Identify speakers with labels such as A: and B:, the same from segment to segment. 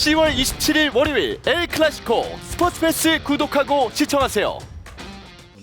A: 10월 27일 월요일 엘클라시코 스포츠 패스 구독하고 시청하세요.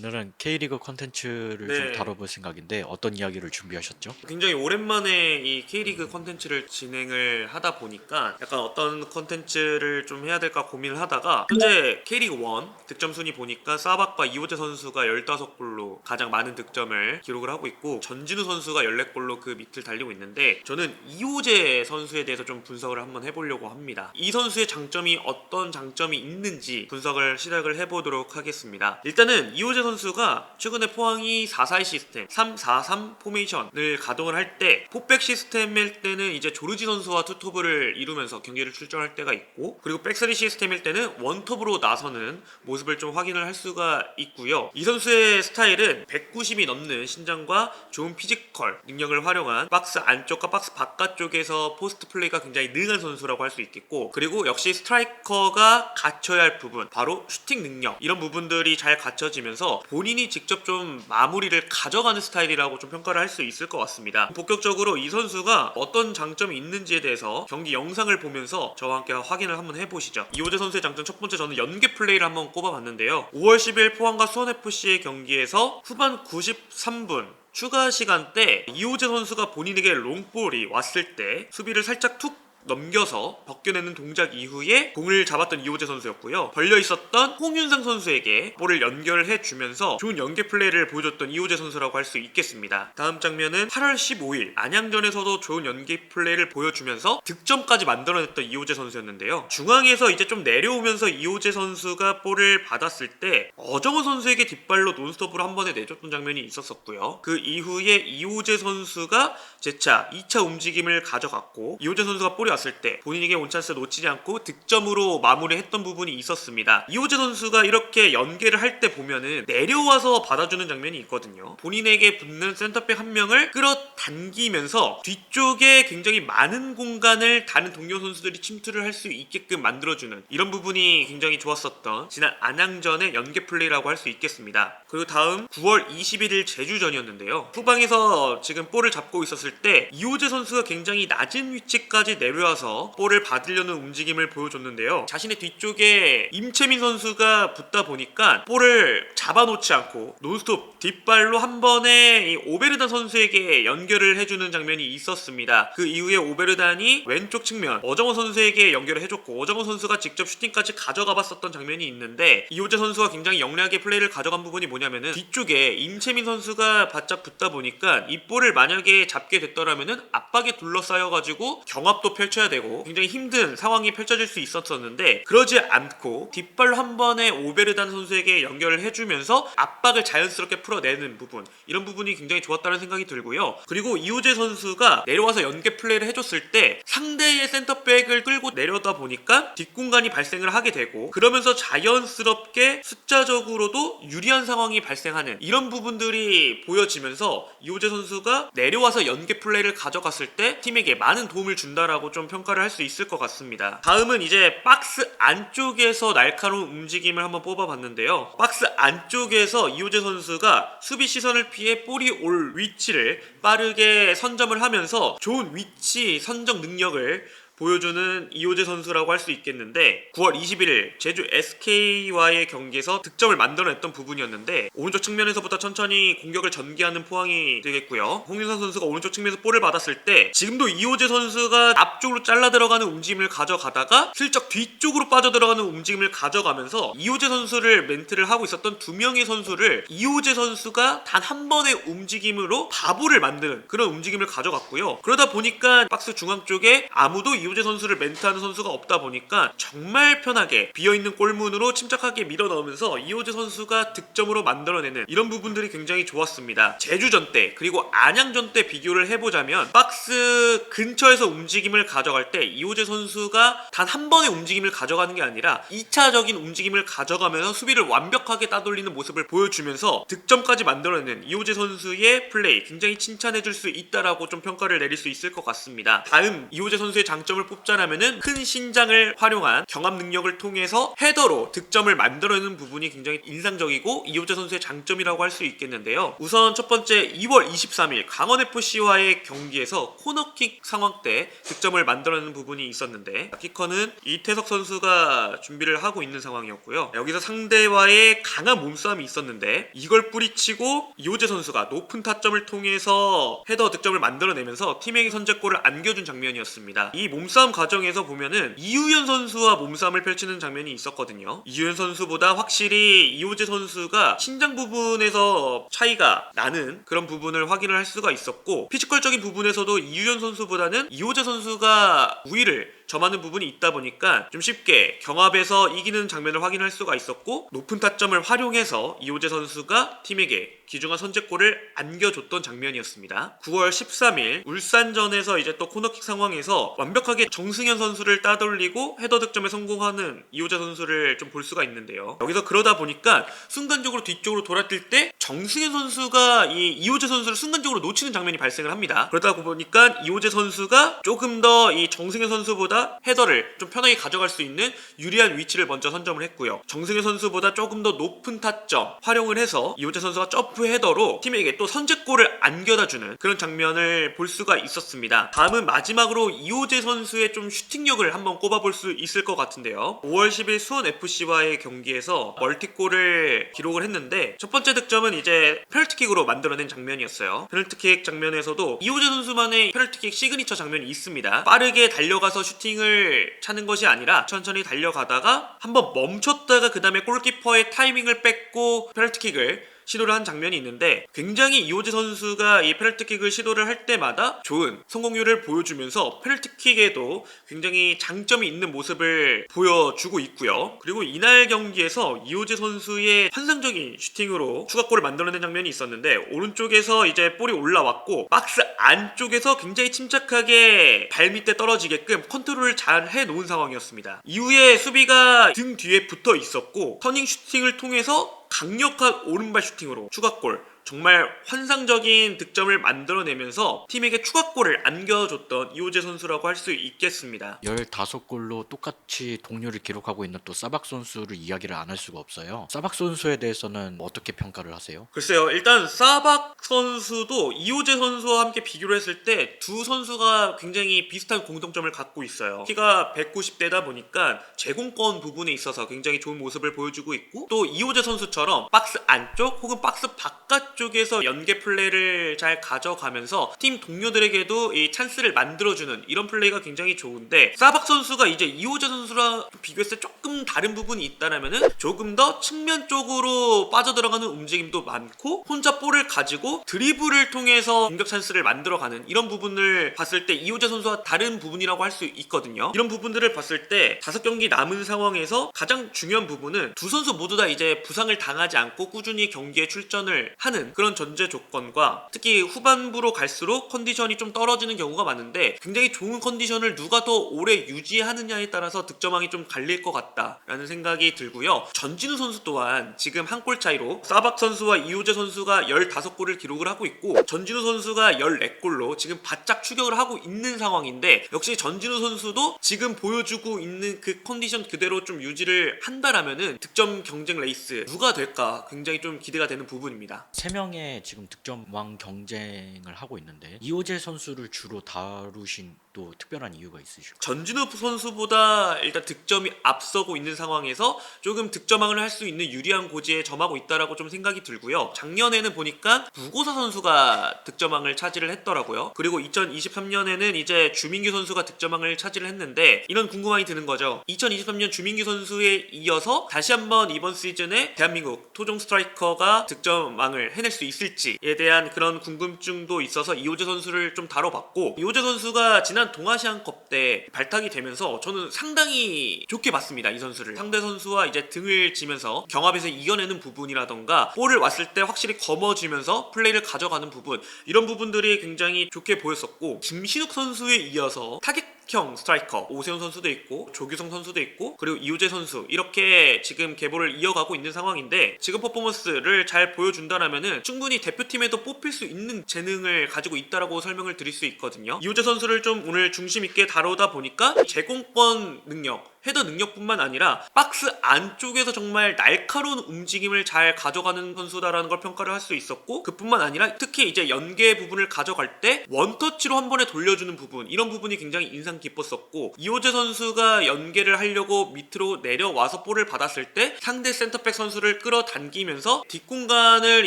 B: 오늘은 K리그 콘텐츠를
C: 네.
B: 좀 다뤄볼 생각인데 어떤 이야기를 준비하셨죠?
C: 굉장히 오랜만에 이 K리그 콘텐츠를 진행을 하다 보니까 약간 어떤 콘텐츠를 좀 해야 될까 고민을 하다가 현재 K리그 1 득점 순위 보니까 사박과 이호재 선수가 15골로 가장 많은 득점을 기록을 하고 있고 전진우 선수가 14골로 그 밑을 달리고 있는데 저는 이호재 선수에 대해서 좀 분석을 한번 해보려고 합니다. 이 선수의 장점이 어떤 장점이 있는지 분석을 시작을 해보도록 하겠습니다. 일단은 이호재 선수가 최근에 포항이 4-4-2 시스템 3-4-3 포메이션을 가동을 할 때 포백 시스템일 때는 이제 조르지 선수와 투톱을 이루면서 경기를 출전할 때가 있고, 그리고 백스리 시스템일 때는 원톱으로 나서는 모습을 좀 확인을 할 수가 있고요. 이 선수의 스타일은 190이 넘는 신장과 좋은 피지컬 능력을 활용한 박스 안쪽과 박스 바깥쪽에서 포스트 플레이가 굉장히 능한 선수라고 할 수 있겠고, 그리고 역시 스트라이커가 갖춰야 할 부분, 바로 슈팅 능력, 이런 부분들이 잘 갖춰지면서 본인이 직접 좀 마무리를 가져가는 스타일이라고 좀 평가를 할 수 있을 것 같습니다. 본격적으로 이 선수가 어떤 장점이 있는지에 대해서 경기 영상을 보면서 저와 함께 확인을 한번 해보시죠. 이호재 선수의 장점 첫 번째, 저는 연계 플레이를 한번 꼽아봤는데요. 5월 10일 포항과 수원FC의 경기에서 후반 93분 추가 시간 때 이호재 선수가 본인에게 롱볼이 왔을 때 수비를 살짝 툭 넘겨서 벗겨내는 동작 이후에 공을 잡았던 이호재 선수였고요. 벌려있었던 홍윤상 선수에게 볼을 연결해 주면서 좋은 연계 플레이를 보여줬던 이호재 선수라고 할 수 있겠습니다. 다음 장면은 8월 15일 안양전에서도 좋은 연계 플레이를 보여주면서 득점까지 만들어냈던 이호재 선수였는데요. 중앙에서 이제 좀 내려오면서 이호재 선수가 볼을 받았을 때 어정호 선수에게 뒷발로 논스톱으로 한 번에 내줬던 장면이 있었었고요. 그 이후에 이호재 선수가 재차 2차 움직임을 가져갔고, 이호재 선수가 볼이 왔을 때 본인에게 온 찬스 놓치지 않고 득점으로 마무리했던 부분이 있었습니다. 이호재 선수가 이렇게 연계를 할 때 보면은 내려와서 받아주는 장면이 있거든요. 본인에게 붙는 센터백 한 명을 끌어당기면서 뒤쪽에 굉장히 많은 공간을 다른 동료 선수들이 침투를 할 수 있게끔 만들어주는 이런 부분이 굉장히 좋았었던 지난 안양전의 연계 플레이라고 할 수 있겠습니다. 그리고 다음 9월 21일 제주전이었는데요. 후방에서 지금 볼을 잡고 있었을 때 이호재 선수가 굉장히 낮은 위치까지 내려와서 볼을 받으려는 움직임을 보여줬는데요. 자신의 뒤쪽에 임채민 선수가 붙다 보니까 볼을 잡아놓지 않고 논스톱 뒷발로 한 번에 이 오베르단 선수에게 연결을 해주는 장면이 있었습니다. 그 이후에 오베르단이 왼쪽 측면 어정호 선수에게 연결을 해줬고, 어정호 선수가 직접 슈팅까지 가져가 봤었던 장면이 있는데, 이호재 선수가 굉장히 영리하게 플레이를 가져간 부분이 뭐냐면은 뒤쪽에 임채민 선수가 바짝 붙다 보니까 이 볼을 만약에 잡게 됐더라면은 압박에 둘러싸여가지고 경합도 펼쳐야 되고 굉장히 힘든 상황이 펼쳐질 수 있었었는데, 그러지 않고 뒷발로 한 번에 오베르단 선수에게 연결을 해주면서 압박을 자연스럽게 풀어내는 부분, 이런 부분이 굉장히 좋았다는 생각이 들고요. 그리고 이호재 선수가 내려와서 연계 플레이를 해줬을 때 상대의 센터백을 끌고 내려다 보니까 뒷공간이 발생을 하게 되고, 그러면서 자연스럽게 숫자적으로도 유리한 상황이 발생하는 이런 부분들이 보여지면서 이호재 선수가 내려와서 연계 플레이를 가져갔을 때 팀에게 많은 도움을 준다라고 좀 평가를 할 수 있을 것 같습니다. 다음은 이제 박스 안쪽에서 날카로운 움직임을 한번 뽑아봤는데요. 박스 안쪽에서 이호재 선수가 수비 시선을 피해 볼이 올 위치를 빠르게 선점을 하면서 좋은 위치 선정 능력을 보여주는 이호재 선수라고 할 수 있겠는데, 9월 21일 제주 SK와의 경기에서 득점을 만들어냈던 부분이었는데, 오른쪽 측면에서부터 천천히 공격을 전개하는 포항이 되겠고요. 홍윤상 선수가 오른쪽 측면에서 볼을 받았을 때 지금도 이호재 선수가 앞쪽으로 잘라 들어가는 움직임을 가져가다가 슬쩍 뒤쪽으로 빠져 들어가는 움직임을 가져가면서 이호재 선수를 멘트를 하고 있었던 두 명의 선수를 이호재 선수가 단 한 번의 움직임으로 바보를 만드는 그런 움직임을 가져갔고요. 그러다 보니까 박스 중앙 쪽에 아무도 이호재 선수를 멘트하는 선수가 없다 보니까 정말 편하게 비어있는 골문으로 침착하게 밀어넣으면서 이호재 선수가 득점으로 만들어내는 이런 부분들이 굉장히 좋았습니다. 제주전 때 그리고 안양전 때 비교를 해보자면 박스 근처에서 움직임을 가져갈 때 이호재 선수가 단 한 번의 움직임을 가져가는 게 아니라 2차적인 움직임을 가져가면서 수비를 완벽하게 따돌리는 모습을 보여주면서 득점까지 만들어내는 이호재 선수의 플레이, 굉장히 칭찬해줄 수 있다라고 좀 평가를 내릴 수 있을 것 같습니다. 다음 이호재 선수의 장점을 장점을 뽑자라면은 큰 신장을 활용한 경합 능력을 통해서 헤더로 득점을 만들어내는 부분이 굉장히 인상적이고 이호재 선수의 장점이라고 할 수 있겠는데요. 우선 첫 번째 2월 23일 강원FC와의 경기에서 코너킥 상황 때 득점을 만들어내는 부분이 있었는데 키커는 이태석 선수가 준비를 하고 있는 상황이었고요. 여기서 상대와의 강한 몸싸움이 있었는데 이걸 뿌리치고 이호재 선수가 높은 타점을 통해서 헤더 득점을 만들어내면서 팀에게 선제골을 안겨준 장면이었습니다. 이 몸싸움 과정에서 보면은 이우현 선수와 몸싸움을 펼치는 장면이 있었거든요. 이우현 선수보다 확실히 이호재 선수가 신장 부분에서 차이가 나는 그런 부분을 확인을 할 수가 있었고 피지컬적인 부분에서도 이우현 선수보다는 이호재 선수가 우위를 점하는 부분이 있다 보니까 좀 쉽게 경합에서 이기는 장면을 확인할 수가 있었고 높은 타점을 활용해서 이호재 선수가 팀에게 귀중한 선제골을 안겨줬던 장면이었습니다. 9월 13일 울산전에서 이제 또 코너킥 상황에서 완벽하게 정승현 선수를 따돌리고 헤더 득점에 성공하는 이호재 선수를 좀 볼 수가 있는데요. 여기서 그러다 보니까 순간적으로 뒤쪽으로 돌아뛸 때 정승현 선수가 이 이호재 선수를 순간적으로 놓치는 장면이 발생을 합니다. 그러다 보니까 이호재 선수가 조금 더 이 정승현 선수보다 헤더를 좀 편하게 가져갈 수 있는 유리한 위치를 먼저 선점을 했고요. 정승현 선수보다 조금 더 높은 타점 활용을 해서 이호재 선수가 점프 헤더로 팀에게 또 선제골을 안겨다주는 그런 장면을 볼 수가 있었습니다. 다음은 마지막으로 이호재 선수의 좀 슈팅력을 한번 꼽아볼 수 있을 것 같은데요. 5월 10일 수원FC와의 경기에서 멀티골을 기록을 했는데 첫 번째 득점은 이제 페널티킥으로 만들어낸 장면이었어요. 페널티킥 장면에서도 이호재 선수만의 페널티킥 시그니처 장면이 있습니다. 빠르게 달려가서 슈팅을 차는 것이 아니라 천천히 달려가다가 한번 멈췄다가 그 다음에 골키퍼의 타이밍을 뺏고 페널티킥을 시도를 한 장면이 있는데 굉장히 이호재 선수가 이 페널티킥을 시도를 할 때마다 좋은 성공률을 보여주면서 페널티킥에도 굉장히 장점이 있는 모습을 보여주고 있고요. 그리고 이날 경기에서 이호재 선수의 환상적인 슈팅으로 추가골을 만들어낸 장면이 있었는데 오른쪽에서 이제 볼이 올라왔고 박스 안쪽에서 굉장히 침착하게 발밑에 떨어지게끔 컨트롤을 잘 해놓은 상황이었습니다. 이후에 수비가 등 뒤에 붙어 있었고 터닝 슈팅을 통해서 강력한 오른발 슈팅으로 추가골 정말 환상적인 득점을 만들어내면서 팀에게 추가골을 안겨줬던 이호재 선수라고 할 수 있겠습니다.
B: 15골로 똑같이 동률을 기록하고 있는 또 사박 선수를 이야기를 안 할 수가 없어요. 사박 선수에 대해서는 어떻게 평가를 하세요?
C: 글쎄요, 일단 사박 선수도 이호재 선수와 함께 비교를 했을 때 두 선수가 굉장히 비슷한 공통점을 갖고 있어요. 키가 190대다 보니까 제공권 부분에 있어서 굉장히 좋은 모습을 보여주고 있고 또 이호재 선수처럼 박스 안쪽 혹은 박스 바깥쪽에서 연계 플레이를 잘 가져가면서 팀 동료들에게도 이 찬스를 만들어주는 이런 플레이가 굉장히 좋은데 사박 선수가 이제 이호재 선수랑 비교했을 때 조금 다른 부분이 있다라면은 조금 더 측면 쪽으로 빠져들어가는 움직임도 많고 혼자 볼을 가지고 드리블을 통해서 공격 찬스를 만들어가는 이런 부분을 봤을 때 이호재 선수와 다른 부분이라고 할 수 있거든요. 이런 부분들을 봤을 때 5경기 남은 상황에서 가장 중요한 부분은 두 선수 모두 다 이제 부상을 당하지 않고 꾸준히 경기에 출전을 하는 그런 전제 조건과 특히 후반부로 갈수록 컨디션이 좀 떨어지는 경우가 많은데 굉장히 좋은 컨디션을 누가 더 오래 유지하느냐에 따라서 득점왕이 좀 갈릴 것 같다라는 생각이 들고요. 전진우 선수 또한 지금 한 골 차이로 사박 선수와 이호재 선수가 15골을 기록을 하고 있고 전진우 선수가 14골로 지금 바짝 추격을 하고 있는 상황인데 역시 전진우 선수도 지금 보여주고 있는 그 컨디션 그대로 좀 유지를 한다라면은 득점 경쟁 레이스 누가 될까 굉장히 좀 기대가 되는 부분입니다.
B: 3명의 지금 득점왕 경쟁을 하고 있는데 이호재 선수를 주로 다루신 또 특별한 이유가 있으실까요?
C: 전진우 선수보다 일단 득점이 앞서고 있는 상황에서 조금 득점왕을 할 수 있는 유리한 고지에 점하고 있다라고 좀 생각이 들고요. 작년에는 보니까 무고사 선수가 득점왕을 차지를 했더라고요. 그리고 2023년에는 이제 주민규 선수가 득점왕을 차지를 했는데 이런 궁금함이 드는 거죠. 2023년 주민규 선수에 이어서 다시 한번 이번 시즌에 대한민국 토종 스트라이커가 득점왕을 해낼 수 있을지에 대한 그런 궁금증도 있어서 이호재 선수를 좀 다뤄봤고 이호재 선수가 지난 동아시안컵 때 발탁이 되면서 저는 상당히 좋게 봤습니다. 이 선수를 상대 선수와 이제 등을 지면서 경합에서 이겨내는 부분이라던가 볼을 왔을 때 확실히 거머쥐면서 플레이를 가져가는 부분 이런 부분들이 굉장히 좋게 보였었고 김신욱 선수에 이어서 타겟 특형 스트라이커 오세훈 선수도 있고 조규성 선수도 있고 그리고 이호재 선수 이렇게 지금 계보를 이어가고 있는 상황인데 지금 퍼포먼스를 잘 보여준다라면은 충분히 대표팀에도 뽑힐 수 있는 재능을 가지고 있다라고 설명을 드릴 수 있거든요. 이호재 선수를 좀 오늘 중심 있게 다루다 보니까 제공권 능력 헤더 능력뿐만 아니라 박스 안쪽에서 정말 날카로운 움직임을 잘 가져가는 선수다라는 걸 평가를 할 수 있었고 그뿐만 아니라 특히 이제 연계 부분을 가져갈 때 원터치로 한 번에 돌려주는 부분 이런 부분이 굉장히 인상 깊었었고 이호재 선수가 연계를 하려고 밑으로 내려와서 볼을 받았을 때 상대 센터백 선수를 끌어당기면서 뒷공간을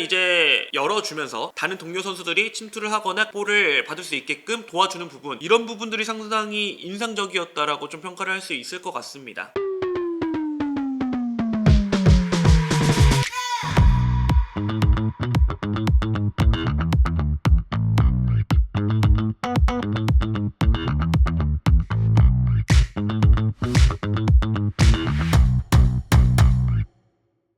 C: 이제 열어주면서 다른 동료 선수들이 침투를 하거나 볼을 받을 수 있게끔 도와주는 부분 이런 부분들이 상당히 인상적이었다라고 좀 평가를 할 수 있을 것 같습니다.